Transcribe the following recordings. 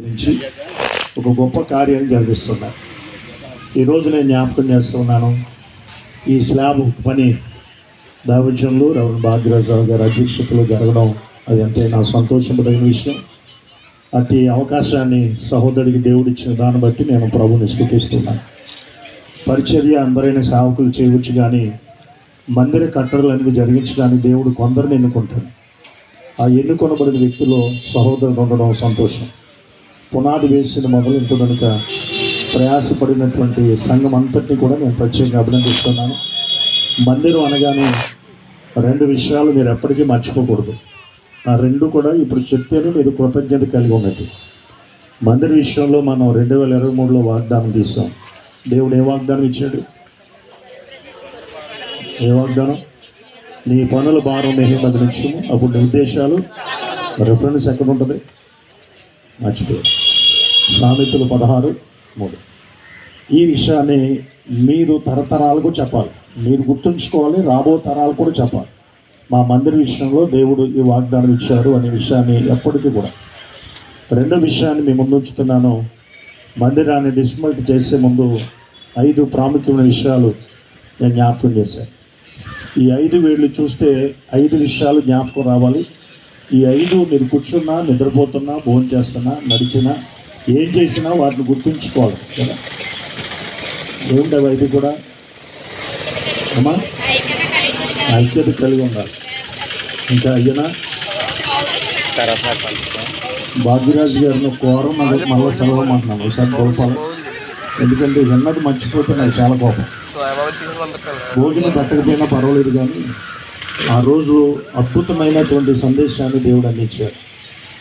నుంచి ఒక గొప్ప కార్యాన్ని జరిగిస్తున్నారు. ఈరోజు నేను జ్ఞాపకం చేస్తున్నాను, ఈ స్లాబ్ పని దావచంలో రవణ భాగ్యరాజు గారి అధ్యక్షతలో జరగడం అది ఎంతైనా సంతోషపడిన విషయం. అతి అవకాశాన్ని సహోదరికి దేవుడిచ్చిన దాన్ని బట్టి నేను ప్రభుని స్తుతిస్తున్నాను. పరిచర్య అందరైన సేవకులు చేయవచ్చు, కానీ మందిర కట్టడలు అనేది జరిగించడానికి దేవుడు కొందరిని ఎన్నుకుంటాడు. ఆ ఎన్నుకొనబడిన వ్యక్తిలో సహోదరుడు ఉండడం సంతోషం. పునాది వేసిన మొదలు కనుక ప్రయాసపడినటువంటి సంఘం అంతటిని కూడా నేను ప్రత్యేకంగా అభినందిస్తున్నాను. మందిరం అనగానే రెండు విషయాలు మీరు ఎప్పటికీ మర్చిపోకూడదు. ఆ రెండు కూడా ఇప్పుడు చెప్తేనే మీరు కృతజ్ఞత కలిగి ఉన్నట్టు. మందిర విషయంలో మనం 2023లో వాగ్దానం తీసాం. దేవుడు ఏ వాగ్దానం ఇచ్చాడు? ఏ వాగ్దానం? నీ పనుల భారం నేనే బదిలించుము, అప్పుడు నీ ఉద్దేశాలు. రెఫరెన్స్ ఎక్కడ ఉంటుంది? మర్చిపోయారు. సామెతలు 16:3. ఈ విషయాన్ని మీరు తరతరాలకు చెప్పాలి, మీరు గుర్తుంచుకోవాలి, రాబో తరాలు కూడా చెప్పాలి. మా మందిర విషయంలో దేవుడు ఈ వాగ్దానం ఇచ్చారు అనే విషయాన్ని ఎప్పటికీ కూడా. రెండో విషయాన్ని మీ ముందు ఉంచుతున్నాను. మందిరాన్ని డిస్మంట్ చేసే ముందు 5 ప్రాముఖ్యమైన విషయాలు నేను జ్ఞాపకం చేశాను. ఈ 5 వేళ్ళు చూస్తే 5 విషయాలు జ్ఞాపకం రావాలి. ఈ 5 మీరు కూర్చున్నా, నిద్రపోతున్నా, భోజనం చేస్తున్నా, నడిచినా, ఏం చేసినా వాటిని గుర్తుంచుకోవాలి కదా. ఏముంటే 5 కూడా అమ్మా ఐక్యత కలిగి ఉండాలి. ఇంకా అయ్యనా భాగ్యరాజు గారిని కోరం మళ్ళీ సెలవమంటున్నాను ఒకసారి కోల్పాలి. ఎందుకంటే విన్నది మర్చిపోతే నాకు చాలా కోపం. భోజనం పెట్టకపోయినా పర్వాలేదు, కానీ ఆ రోజు అద్భుతమైనటువంటి సందేశాన్ని దేవుడు అందించాడు.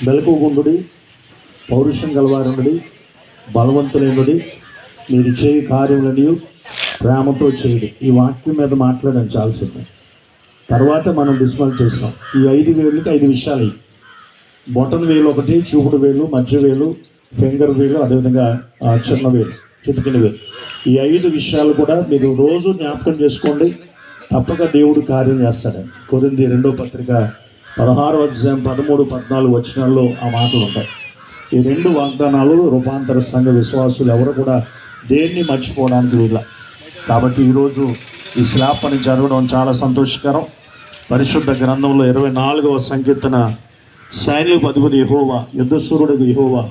మెలకువగుండుడి, పౌరుషం గలవారుండి, బలవంతులైనడి, మీరు చేయి కార్యములని ప్రేమతో చేయండి. ఈ వాక్యం మీద మాట్లాడాను చాలాసేపు. తర్వాత మనం డిస్మల్ చేస్తాం. ఈ 5 వేళ్ళకి 5 విషయాలు. బొటన్ వేలు ఒకటి, చూపుడు వేలు, మధ్య వేలు, ఫింగర్ వేలు, అదేవిధంగా చిన్న వేలు, చిటికిన వేలు. ఈ 5 విషయాలు కూడా మీరు రోజు జ్ఞాపకం చేసుకోండి. తప్పక దేవుడు కార్యం చేస్తాడని. కొరింథీ 2వ-పత్రిక 16-13-14 వచనాల్లో ఆ మాటలు ఉంటాయి. ఈ 2 వాగ్దానాలు రూపాంతర సంఘ విశ్వాసులు ఎవరు కూడా దేన్ని మర్చిపోవడానికి వీళ్ళ. కాబట్టి ఈరోజు ఈ స్లాబ్ పని జరగడం చాలా సంతోషకరం. పరిశుద్ధ గ్రంథంలో 24వ సంకీర్తన, సైన్యపు అధిపతి యెహోవా, యుద్ధశూరుడు యెహోవా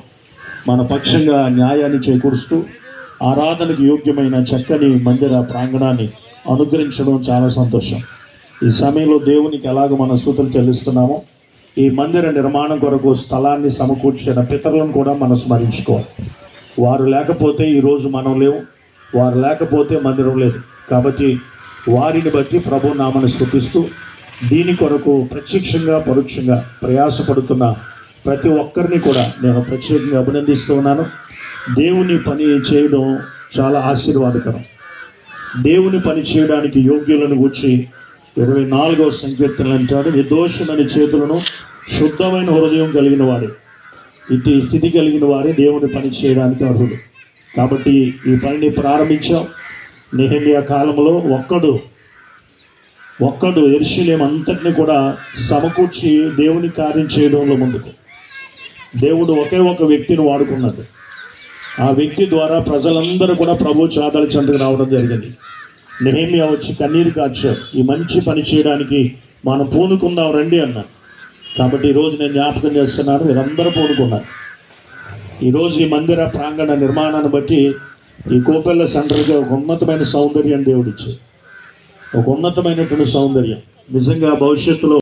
మన పక్షంగా న్యాయాన్ని చేకూరుస్తూ ఆరాధనకు యోగ్యమైన చక్కని మందిర ప్రాంగణాన్ని అనుగ్రహించడం చాలా సంతోషం. ఈ సమయంలో దేవునికి ఎలాగ మన స్తుతులు చెల్లిస్తున్నామో, ఈ మందిర నిర్మాణం కొరకు స్థలాన్ని సమకూర్చిన పితరులను కూడా మనం స్మరించుకోవాలి. వారు లేకపోతే ఈరోజు మనం లేవు, వారు లేకపోతే మందిరం లేదు. కాబట్టి వారిని బట్టి ప్రభు నామని స్తుతిస్తూ దీని కొరకు ప్రత్యక్షంగా పరోక్షంగా ప్రయాసపడుతున్న ప్రతి ఒక్కరిని కూడా నేను ప్రత్యేకంగా అభినందిస్తూ ఉన్నాను. దేవుని పని చేయడం చాలా ఆశీర్వాదకరం. దేవుని పని చేయడానికి యోగ్యులను గూర్చి 24వ సంకీర్తనలు అంటాడు, నిర్దోషమైన చేతులను శుద్ధమైన హృదయం కలిగిన వాడే, ఇటు స్థితి కలిగిన వారే దేవుని పని చేయడానికి అర్హుడు. కాబట్టి ఈ పనిని ప్రారంభించాం. నెహెమ్యా కాలంలో ఒక్కడు యెరూషలేము అంతటిని కూడా సమకూర్చి దేవుని కార్యం చేయడంలో ముందుకు దేవుడు ఒకే ఒక వ్యక్తిని వాడుకున్నాడు. ఆ వ్యక్తి ద్వారా ప్రజలందరూ కూడా ప్రభు చాదల చెంతకు రావడం జరిగింది. నెహెమ్యా వచ్చి కన్నీరు కార్చాడు, ఈ మంచి పని చేయడానికి మనం పూనుకుందాం రండి అన్నాడు. కాబట్టి ఈరోజు నేను జ్ఞాపకం చేస్తున్నాను, మీరందరూ పూనుకున్నారు. ఈరోజు ఈ మందిర ప్రాంగణ నిర్మాణాన్ని బట్టి ఈ కోపెల్ల సెంటర్గా ఒక ఉన్నతమైన సౌందర్యాన్ని దేవుడిచ్చాడు. ఒక ఉన్నతమైనటువంటి సౌందర్యం నిజంగా భవిష్యత్తులో